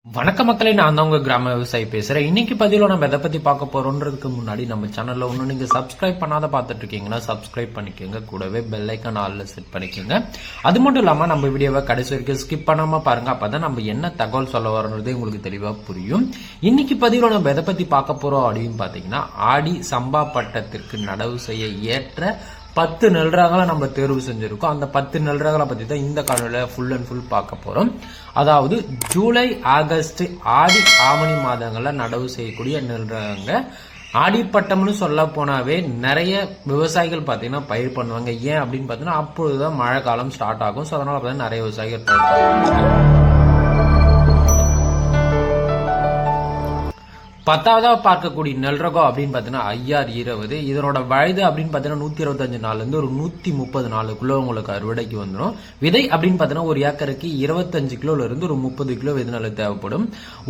வணக்க மக்களே, நான் தான் உங்க கிராம விவசாயி பேசுறேன். இன்னைக்கு பதில நம்ம எதை பத்தி பார்க்க போறோம்ன்றதுக்கு முன்னாடி நம்ம சேனல்ல ஒன்னும் நீங்க சப்ஸ்கிரைப் பண்ணாத பார்த்துட்டு இருக்கீங்கன்னா சப்ஸ்கிரைப் பண்ணிக்கோங்க. கூடவே பெல் ஐக்கான் ஆல்ல செட் பண்ணிக்கோங்க. அது மட்டும் இல்லாம நம்ம வீடியோவை கடைசி வரைக்கும் ஸ்கிப் பண்ணாம பாருங்க. அப்பதான் நம்ம என்ன தகவல் சொல்ல வரோன்றது உங்களுக்கு தெளிவா புரியும். இன்னைக்கு பதில நம்ம எதை பத்தி பார்க்க போறோம் அப்படின்னு பாத்தீங்கன்னா, ஆடி சம்பா பட்டத்திற்கு நடவு செய்ய ஏற்ற 10 நெல் ரகங்களை நம்ம தேர்வு செஞ்சிருக்கோம். அந்த 10 நெல் ரகங்களை பத்தி தான் இந்த காணொலியில ஃபுல் அண்ட் ஃபுல் பார்க்க போறோம். அதாவது ஜூலை, ஆகஸ்ட், ஆடி, ஆவணி மாதங்கள்ல நடவு செய்யக்கூடிய நெல் ரகங்க. ஆடிப்பட்டம்னு சொல்ல போனாவே நிறைய விவசாயிகள் பாத்தீங்கன்னா பயிர் பண்ணுவாங்க. ஏன் அப்படின்னு பாத்தீங்கன்னா, அப்பொழுதுதான் மழை காலம் ஸ்டார்ட் ஆகும். ஸோ அதனால பாத்தீங்கன்னா நிறைய விவசாயிகள் பயிர் பண்ணுவாங்க. 10ஆவதா பார்க்கக்கூடிய நெல் ரகம் அப்படின்னு பாத்தீங்கன்னா IR20. இதனோட வயது அப்படின்னு பாத்தீங்கன்னா 125 நாள்ல இருந்து ஒரு 130 நாளுக்குள்ள உங்களுக்கு அறுவடைக்கு வந்துடும். விதை அப்படின்னு பாத்தீங்கன்னா ஒரு ஏக்கருக்கு 25 கிலோல இருந்து ஒரு 30 கிலோ விதை நெல் தேவைப்படும்.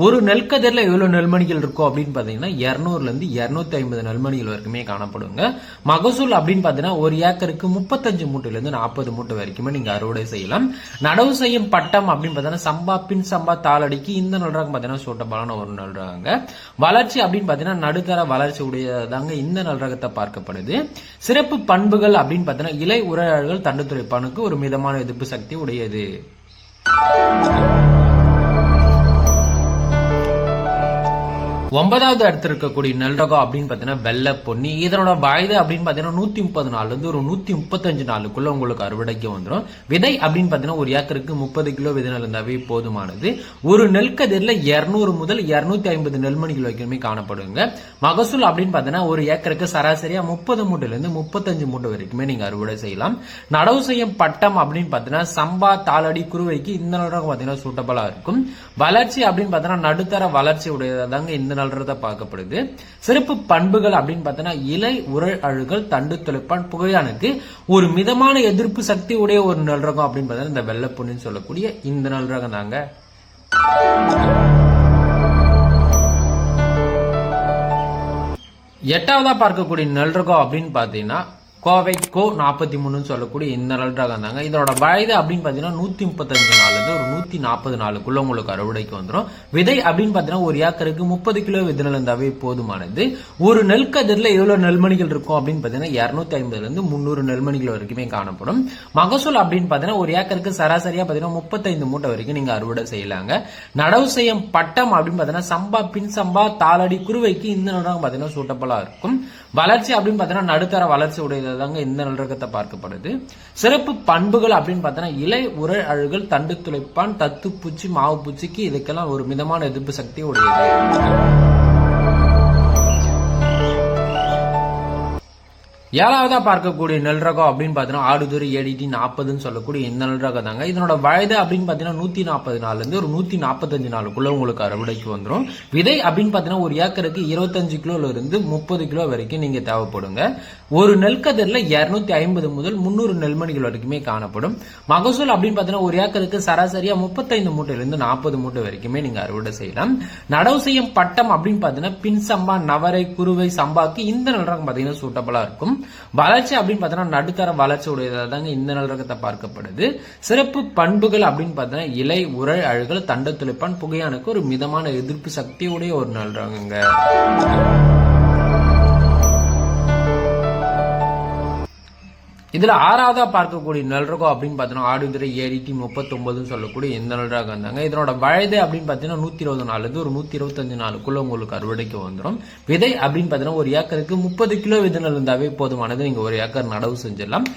ஒரு நெல்கதிர்ல எவ்வளவு நெல்மணிகள் இருக்கும் அப்படின்னு பாத்தீங்கன்னா 200ல இருந்து 250 நெல்மணிகள் வரைக்குமே காணப்படுங்க. மகசூல் அப்படின்னு பாத்தீங்கன்னா ஒரு ஏக்கருக்கு 35 மூட்டையில இருந்து 40 மூட்டை வரைக்குமே நீங்க அறுவடை செய்யலாம். நடவு செய்யும் பட்டம் அப்படின்னு பாத்தீங்கன்னா சம்பா, பின் சம்பா, தாளடிக்கு இந்த நெல் ரகம் பாத்தீங்கன்னா சூட்டபலான ஒரு நெல் ரகங்க. வளர்ச்சி அப்படின்னு பாத்தீங்கன்னா நடுத்தர வளர்ச்சி உடையதாங்க இந்த நெல் ரகத்தை பார்க்கப்படுது. சிறப்பு பண்புகள் அப்படின்னு பாத்தீங்கன்னா இலை உரையாடல்கள் தண்டு துளைப்பானுக்கு ஒரு மிதமான எதிர்ப்பு சக்தி உடையது. 9வது இடத்துல இருக்கக்கூடிய நெல் ரகம் அப்படின்னு பாத்தீங்கன்னா வெள்ளை பொன்னி. இதனோட வயது அப்படின்னு பாத்தீங்கன்னா 130 நாள்ல இருந்து ஒரு 135 நாளுக்குள்ள உங்களுக்கு அறுவடைக்கு வந்துடும். விதை அப்படின்னு பாத்தீங்கன்னா ஒரு ஏக்கருக்கு 30 கிலோ விதை நெல் இருந்தாவே போதுமானது. ஒரு நெல்கதிர்ல 200 முதல் 250 நெல்மணிகள் வரைக்குமே காணப்படுங்க. மகசூல் அப்படின்னு பாத்தீங்கன்னா ஒரு ஏக்கருக்கு சராசரியா 30 மூட்டையில இருந்து 35 மூட்டை வரைக்குமே நீங்க அறுவடை செய்யலாம். நடவு செய்யும் பட்டம் அப்படின்னு பாத்தீங்கன்னா சம்பா, தாளடி, குருவைக்கு இந்த நெல் ரகம் பாத்தீங்கன்னா சூட்டபலா இருக்கும். வளர்ச்சி அப்படின்னு பாத்தீங்கன்னா நடுத்தர வளர்ச்சி உடையதாங்க இந்த பார்க்கப்படுது. சிறப்பு பண்புகள் அப்படின்னு பார்த்தீங்கன்னா இலை உரை அழுகல், தண்டு துளைப்பான், புகையானுக்கு ஒரு மிதமான எதிர்ப்பு சக்தி உடைய ஒரு நெல் ரகம் அப்படின்னு பார்த்தீங்கன்னா இந்த வெள்ளை பொன்னின்னு சொல்லக்கூடிய இந்த நெல் ரகம் தாங்க. 8ஆவதா பார்க்கக்கூடிய நெல் ரகம் அப்படின்னு பாத்தீங்கன்னா கோவை கோ 43 சொல்லக்கூடிய இந்த நெல் ரகம் தாங்க. இதோட வயது அப்படின்னு பாத்தீங்கன்னா 135 நாள்ல இருந்து ஒரு 140 நாளுக்குள்ள உங்களுக்கு அறுவடைக்கு வந்துடும். விதை அப்படின்னு பாத்தீங்கன்னா ஒரு ஏக்கருக்கு 30 கிலோ விதை நெல் இருந்தாவே போதுமானது. ஒரு நெல் கதிர்ல எவ்வளவு நெல்மணிகள் இருக்கும் அப்படின்னு பாத்தீங்கன்னா 250ல இருந்து 300 நெல்மணிகள் வரைக்குமே காணப்படும். மகசூல் அப்படின்னு பாத்தீங்கன்னா ஒரு ஏக்கருக்கு சராசரியா பாத்தீங்கன்னா 35 மூட்டை வரைக்கும் நீங்க அறுவடை செய்யலாங்க. நடவு செய்யும் பட்டம் அப்படின்னு பாத்தீங்கன்னா சம்பா, பின் சம்பா, தாளடி, குருவைக்கு இந்த நெல் ரகம் பாத்தீங்கன்னா சூட்டபலா இருக்கும். வளர்ச்சி அப்படின்னு பாத்தீங்கன்னா நடுத்தர வளர்ச்சி உடையதாங்க இந்த நெல் ரகத்தை பார்க்கப்படுது. சிறப்பு பண்புகள் அப்படின்னு பாத்தீங்கன்னா இலை உரை அழுகல், தண்டு துளைப்பான், தத்து பூச்சி, மாவு பூச்சிக்கு இதுக்கெல்லாம் ஒரு மிதமான எதிர்ப்பு சக்தி உடையது. 7ஆவதா பார்க்கக்கூடிய நெல் ரகம் அப்படின்னு பாத்தீங்கன்னா ஆடுதுறை ADT 40 சொல்லக்கூடிய இந்த நெல் ரகம் தாங்க. இதனோட வயது அப்படின்னு பாத்தீங்கன்னா 140 நாள்ல இருந்து ஒரு 145 நாளுக்குள்ள உங்களுக்கு அறுவடைக்கு வந்துடும். விதை அப்படின்னு பாத்தீங்கன்னா ஒரு ஏக்கருக்கு 25 கிலோல இருந்து 30 கிலோ வரைக்கும் நீங்க தேவைப்படுங்க. ஒரு நெல்கதிர்ல 250 முதல் 300 நெல்மணிகள் வரைக்குமே காணப்படும். மகசூல் அப்படின்னு பாத்தீங்கன்னா ஒரு ஏக்கருக்கு சராசரியா 35 மூட்டையில இருந்து 40 மூட்டை வரைக்குமே நீங்க அறுவடை செய்யலாம். நடவு செய்யும் பட்டம் அப்படின்னு பாத்தீங்கன்னா பின் சம்பா, நவரை, குருவை, சம்பாக்கு இந்த நெல் ரகம் பாத்தீங்கன்னா சூட்டபலா இருக்கும். வளர்ச்சி அப்படின்னு பாத்தீங்கன்னா நடுத்தர வளர்ச்சி உடையதாங்க இந்த நெல் ரகத்தை பார்க்கப்படுது. சிறப்பு பண்புகள் அப்படின்னு பாத்தீங்கன்னா இலை உரை அழுகல், தண்டு துளைப்பான், புகையானுக்கு ஒரு மிதமான எதிர்ப்பு சக்தி உடைய ஒரு நெல் ரகங்க. இதுல 6ஆவதா பார்க்கக்கூடிய நெல் ரகம் அப்படின்னு பாத்தீங்கன்னா ஆடுதுறை ADT 39 சொல்லக்கூடிய இந்த நெல் ரகம் தாங்க. இதனோட வயது அப்படின்னு பாத்தீங்கன்னா 120 நாள்ல இருந்து ஒரு 125 நாளுக்குள்ள உங்களுக்கு அறுவடைக்கு வந்துடும். விதை அப்படின்னு பாத்தீங்கன்னா ஒரு ஏக்கருக்கு 30 கிலோ விதை நெல் இருந்தாவே போதுமானது. நீங்க ஒரு ஏக்கர் நடவு செஞ்சிடலாம்.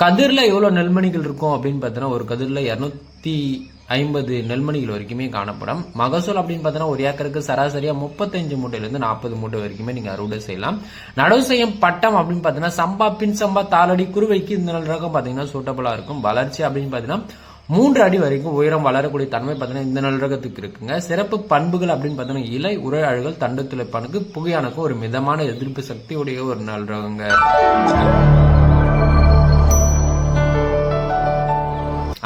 கதிர்ல எவ்வளவு நெல்மணிகள் இருக்கும் அப்படின்னு பாத்தீங்கன்னா ஒரு கதிர்ல 250 நெல்மணிகள் வரைக்குமே காணப்படும். மகசூல் அப்படின்னு பாத்தீங்கன்னா ஒரு ஏக்கருக்கு சராசரியா 35 மூட்டையில இருந்து 40 மூட்டை வரைக்குமே நீங்க அறுவடை செய்யலாம். நடவு செய்யும் பட்டம் அப்படின்னு பாத்தீங்கன்னா சம்பா, பின் சம்பா, தாளடி, குருவைக்கு இந்த நெல் ரகம் பாத்தீங்கன்னா சூட்டபலா இருக்கும். வளர்ச்சி அப்படின்னு பாத்தீங்கன்னா 3 அடி வரைக்கும் உயரம் வளரக்கூடிய தன்மை பாத்தீங்கன்னா இந்த நெல் ரகத்துக்கு இருக்குங்க. சிறப்பு பண்புகள் அப்படின்னு பாத்தீங்கன்னா இலை உரை அழுகல், தண்டு துளைப்பானுக்கு, புகையானுக்கு ஒரு மிதமான எதிர்ப்பு சக்தி உடைய ஒரு நெல் ரகங்க.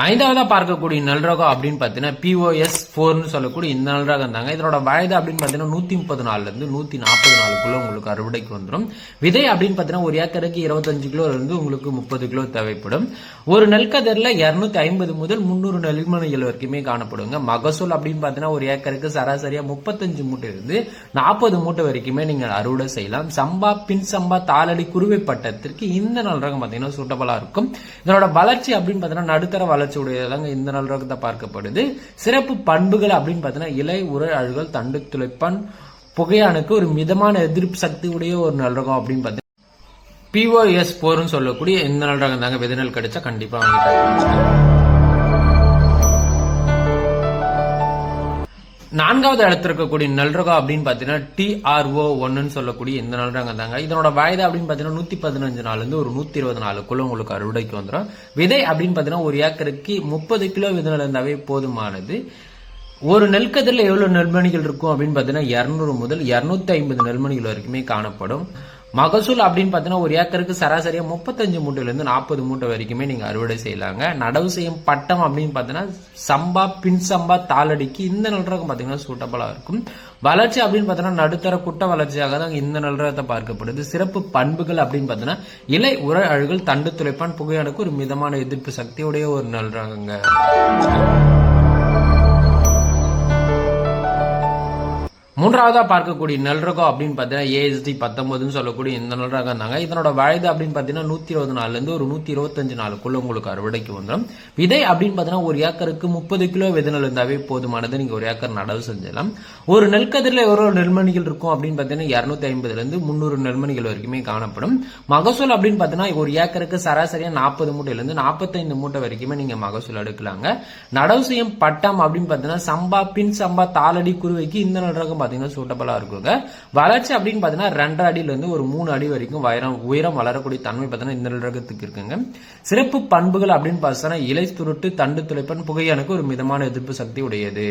ஐந்தாவதா பார்க்கக்கூடிய நல் ரகம் அப்படின்னு பாத்தீங்கன்னா POS 4 சொல்லக்கூடிய இந்த நல் ரகம் தாங்க. இதனோட வயது அப்படின்னு பாத்தீங்கன்னா 130 நாள்ல இருந்து 140 நாளுக்குள்ள உங்களுக்கு அறுவடைக்கு வந்துடும். விதை அப்படின்னு பாத்தீங்கன்னா ஒரு ஏக்கருக்கு 25 கிலோ இருந்து உங்களுக்கு 30 கிலோ தேவைப்படும். ஒரு நெல்கதிரில 250 முதல் 300 நெல்மணிகள் வரைக்குமே காணப்படுங்க. மகசூல் அப்படின்னு பாத்தீங்கன்னா ஒரு ஏக்கருக்கு சராசரியா 35 மூட்டை இருந்து 40 மூட்டை வரைக்குமே நீங்க அறுவடை செய்யலாம். சம்பா, பின் சம்பா, தாளடி, குருவை பட்டத்திற்கு இந்த நல் ரகம் பாத்தீங்கன்னா சூட்டபிளா இருக்கும். இதனோட வளர்ச்சி அப்படின்னு பாத்தீங்கன்னா நடுத்தர வளர்ச்சி உடையதாங்க இந்த நல் ரகத்தை பார்க்கப்படுது. சிறப்பு பண்புகள் அப்படின்னு பாத்தீங்கன்னா இலை, உரை, அழுகல், தண்டு துளைப்பான், புகையானுக்கு ஒரு மிதமான எதிர்ப்பு சக்தி உடைய ஒரு நல் ரகம் அப்படின்னு பாத்தீங்கன்னா POS 4 சொல்லக்கூடிய இந்த நல் ரகம் தாங்க. விதை நெல் கிடைச்சா கண்டிப்பா வாங்கிட்டு. நான்காவது இடத்துல இருக்கக்கூடிய நல் ரகம் அப்படின்னு பாத்தீங்கன்னா TRO 1 சொல்லக்கூடிய இந்த நல் ரகம் தாங்க. இதனோட வயது அப்படின்னு பாத்தீங்கன்னா 115 நாள்ல இருந்து ஒரு 120 நாளுக்குள்ள உங்களுக்கு அறுவடைக்கு வந்துடும். விதை அப்படின்னு பாத்தீங்கன்னா ஒரு ஏக்கருக்கு 30 கிலோ விதை நெல் இருந்தாவே போதுமானது. ஒரு நெல்கதிரில் எவ்வளவு நெல்மணிகள் இருக்கும் அப்படின்னு பாத்தீங்கன்னா 200 முதல் 250 நெல்மணிகள் வரைக்குமே காணப்படும். மகசூல் அப்படின்னு பாத்தீங்கன்னா ஒரு ஏக்கருக்கு சராசரியா 35 மூட்டையில இருந்து 40 மூட்டை வரைக்குமே நீங்க அறுவடை செய்யலாங்க. நடவு செய்யும் பட்டம் அப்படின்னு பாத்தீங்கன்னா சம்பா, பின் சம்பா, தாளடிக்கு இந்த நல் ரகம் பாத்தீங்கன்னா சூட்டபிளா இருக்கும். வளர்ச்சி அப்படின்னு பாத்தீங்கன்னா நடுத்தர குட்ட வளர்ச்சியாக தான் இந்த நல் ரகத்தை பார்க்கப்படுது. சிறப்பு பண்புகள் அப்படின்னு பாத்தீங்கன்னா இலை, உரை, அழுகல், தண்டு துளைப்பான், புகையானுக்கு ஒரு மிதமான எதிர்ப்பு சக்தியுடைய ஒரு நல் ரகங்க. மூன்றாவதா பார்க்கக்கூடிய நல் ரகம் அப்படின்னு பாத்தீங்கன்னா ASD 19 சொல்லக்கூடிய இந்த நல் ரகம் தாங்க. இதனோட வயது அப்படின்னு பாத்தீங்கன்னா 120 நாள்ல இருந்து ஒரு 125 நாளுக்குள்ள உங்களுக்கு அறுவடைக்கு வந்துடும். விதை அப்படின்னு பாத்தீங்கன்னா ஒரு ஏக்கருக்கு 30 கிலோ விதை நெல் இருந்தாவே போதுமானது. நீங்க ஒரு ஏக்கர் நடவு செஞ்சலாம். ஒரு நெல்கதிரில எவ்வளவு நெல்மணிகள் இருக்கும் அப்படின்னு பாத்தீங்கன்னா 250 இருந்து 300 நெல்மணிகள் வரைக்குமே காணப்படும். மகசூல் அப்படின்னு பாத்தீங்கன்னா ஒரு ஏக்கருக்கு சராசரியா 40 மூட்டையில இருந்து 45 மூட்டை வரைக்குமே நீங்க மகசூல் எடுக்கலாங்க. நடவு செய்யும் பட்டம் அப்படின்னு பாத்தீங்கன்னா சம்பா, பின் சம்பா, தாளடி, குருவைக்கு இந்த நல் ரகம் சூட்டபிளா இருக்குங்க. வளர்ச்சி அப்படின்னு பாத்தீங்கன்னா 2 அடியில இருந்து ஒரு 3 அடி வரைக்கும் உயரம் வளரக்கூடிய தன்மை பாத்தீங்கன்னா இந்த நல் ரகத்துக்கு இருக்குங்க. சிறப்பு பண்புகள் அப்படின்னு பாத்தீங்கன்னா இலை சுருட்டு, தண்டு துளைப்பன், புகையானுக்கு ஒரு மிதமான எதிர்ப்பு சக்தி உடையது.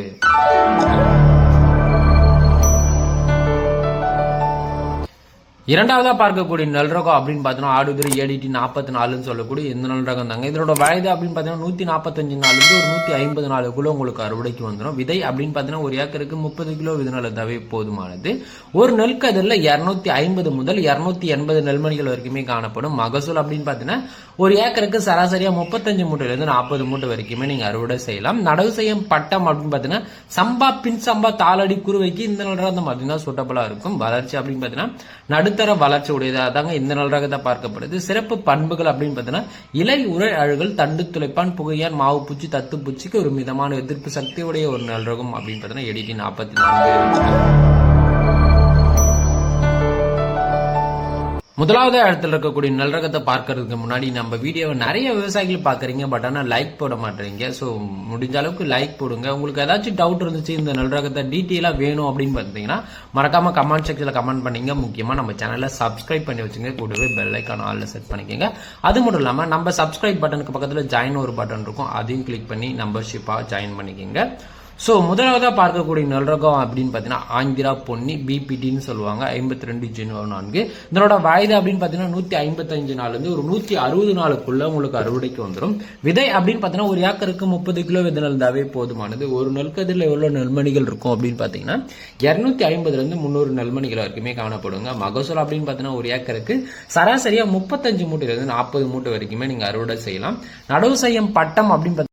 இரண்டாவதா பார்க்கக்கூடிய நல் ரகம் அப்படின்னு பாத்தீங்கன்னா ஆடுதுறை ADT 44 சொல்லக்கூடிய இந்த நல் ரகம் தாங்க. இதனோட வயது அப்படின்னு பாத்தீங்கன்னா 145 நாள்ல இருந்து ஒரு 150 நாளுக்குள்ள உங்களுக்கு அறுவடைக்கு வந்துடும். விதை அப்படின்னு பாத்தீங்கன்னா ஒரு ஏக்கருக்கு 30 கிலோ விதை நெல் இருந்தாவே போதுமானது. ஒரு நெல்கதிரில 250 முதல் 280 நெல்மணிகள் வரைக்குமே காணப்படும். மகசூல் அப்படின்னு பாத்தீங்கன்னா ஒரு ஏக்கருக்கு சராசரியா 35 மூட்டையில இருந்து 40 மூட்டை வரைக்குமே நீங்க அறுவடை செய்யலாம். நடவு செய்யும் பட்டம் அப்படின்னு பாத்தீங்கன்னா சம்பா, பின் சம்பா, தாளடி, குருவைக்கு இந்த நல் ரகம் பாத்தீங்கன்னா சூட்டபிளா இருக்கும். வளர்ச்சி அப்படின்னு பாத்தீங்கன்னா நடுத்தர வளர்ச்சி உடையதாங்க இந்த நல் ரகத்தை பார்க்கப்படுது. சிறப்பு பண்புகள் அப்படின்னு பாத்தீங்கன்னா இலை, உரை, அழுகல், தண்டு துளைப்பான், புகையான், மாவு பூச்சி, தத்து பூச்சிக்கு ஒரு மிதமான எதிர்ப்பு சக்தி உடைய ஒரு நல் ரகம் அப்படின்னு பாத்தீங்கன்னா ADT 44. முதலாவது இடத்துல இருக்கக்கூடிய நல் ரகத்தை பார்க்கறதுக்கு முன்னாடி நம்ம வீடியோவை நிறைய விவசாயிகள் பாக்குறீங்க, பட் ஆனா லைக் போட மாட்டீங்க. சோ முடிஞ்ச அளவுக்கு லைக் போடுங்க. உங்களுக்கு ஏதாச்சும் டவுட் இருந்துச்சு இந்த நல் ரகத்தை டீட்டெயிலா வேணும் அப்படின்னு பாத்தீங்கன்னா மறக்காம கமெண்ட் செக்ஷன்ல கமெண்ட் பண்ணீங்க. முக்கியமா நம்ம சேனலை சப்ஸ்கிரைப் பண்ணி வச்சுங்க. கூடவே பெல் ஐக்கான் ஆல்ல செட் பண்ணிக்கோங்க. அது மட்டும் இல்லாம நம்ம சப்ஸ்கிரைப் பட்டனுக்கு பக்கத்துல ஜாயின் ஒரு பட்டன் இருக்கும், அதையும் கிளிக் பண்ணி மெம்பர்ஷிப்பா ஜாயின் பண்ணிக்கோங்க. சோ முதலாவதா பார்க்கக்கூடிய நல் ரகம் அப்படின்னு பாத்தீங்கன்னா ஆந்திரா பொன்னி BPTன்னு சொல்லுவாங்க. 5204. இதனோட வயது அப்படின்னு பாத்தீங்கன்னா 155 நாள்ல இருந்து ஒரு 160 நாளுக்குள்ள உங்களுக்கு அறுவடைக்கு வந்துடும். விதை அப்படின்னு பாத்தீங்கன்னா ஒரு ஏக்கருக்கு 30 கிலோ விதை நெல் இருந்தாவே போதுமானது. ஒரு நெல்கதிரில எவ்வளவு நெல்மணிகள் இருக்கும் அப்படின்னு பாத்தீங்கன்னா 250 இருந்து 300 நெல்மணிகள் வரைக்குமே காணப்படுங்க. மகசூல் அப்படின்னு பாத்தீங்கன்னா ஒரு ஏக்கருக்கு சராசரியா 35 மூட்டையில இருந்து 40 மூட்டை வரைக்குமே நீங்க அறுவடை செய்யலாம். நடவு செய்யும் பட்டம் அப்படின்னு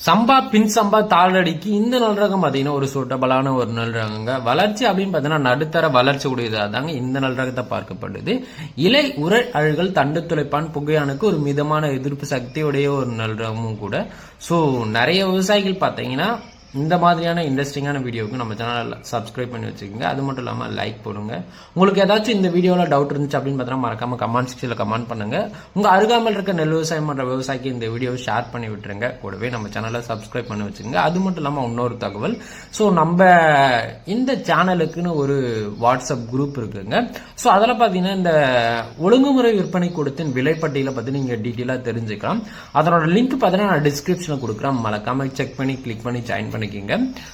சம்பா, பின் சம்பா, தாளடிக்கு இந்த நல் ரகம் பாத்தீங்கன்னா ஒரு சூட்டபிளான ஒரு நல் ரகங்க. வளர்ச்சி அப்படின்னு பாத்தீங்கன்னா நடுத்தர வளர்ச்சி உடையதாங்க இந்த நல் ரகத்தை பார்க்கப்படுது. இலை, உரை, அழுகல், தண்டு துளைப்பான், புகையானுக்கு ஒரு மிதமான எதிர்ப்பு சக்தியுடைய ஒரு நல் ரகமும் கூட. சோ நிறைய விவசாயிகள் பாத்தீங்கன்னா இந்த மாதிரியான இன்ட்ரெஸ்டிங்கான வீடியோவுக்கு நம்ம சேனலை சப்ஸ்கிரைப் பண்ணி வச்சுக்கோங்க. அது மட்டும் இல்லாமல் லைக் போடுங்க. உங்களுக்கு ஏதாச்சும் இந்த வீடியோவில் டவுட் இருந்துச்சு அப்படின்னு பார்த்தீங்கன்னா மறக்காம கமெண்ட் செக்ஷனில் கமெண்ட் பண்ணுங்க. உங்க அருகாமல் இருக்க நெல் விவசாயம் பண்ற விவசாயிக்கு இந்த வீடியோவை ஷேர் பண்ணி விட்டுருங்க. கூடவே நம்ம சேனலை சப்ஸ்கிரைப் பண்ணி வச்சுக்கோங்க. அது மட்டும் இல்லாமல் இன்னொரு தகவல், ஸோ நம்ம இந்த சேனலுக்குன்னு ஒரு வாட்ஸ்அப் குரூப் இருக்குங்க. ஸோ அதில் பார்த்தீங்கன்னா இந்த ஒழுங்குமுறை விற்பனை கூடத்தின் விலைப்பட்டியலை பற்றி நீங்கள் டீட்டெயிலாக தெரிஞ்சுக்கலாம். அதனோட லிங்க் பார்த்தீங்கன்னா நான் டிஸ்கிரிப்ஷனில் கொடுக்குறேன். மறக்காம செக் பண்ணி கிளிக் பண்ணி ஜாயின் பண்ணிக்கோங்க.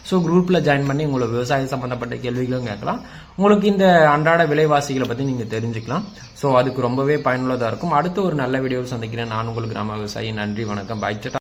ஸோ குரூப்ல ஜாயின் பண்ணி உங்களுக்கு விவசாயம் சம்பந்தப்பட்ட கேள்விகளும் கேட்கலாம். உங்களுக்கு இந்த அன்றாட விலைவாசிகளை பற்றி நீங்க தெரிஞ்சுக்கலாம். ஸோ அதுக்கு ரொம்பவே பயனுள்ளதாக இருக்கும். அடுத்த ஒரு நல்ல வீடியோவில் சந்திக்கிறேன். நான் உங்களுக்கு கிராம விவசாயி. நன்றி, வணக்கம், பாய்.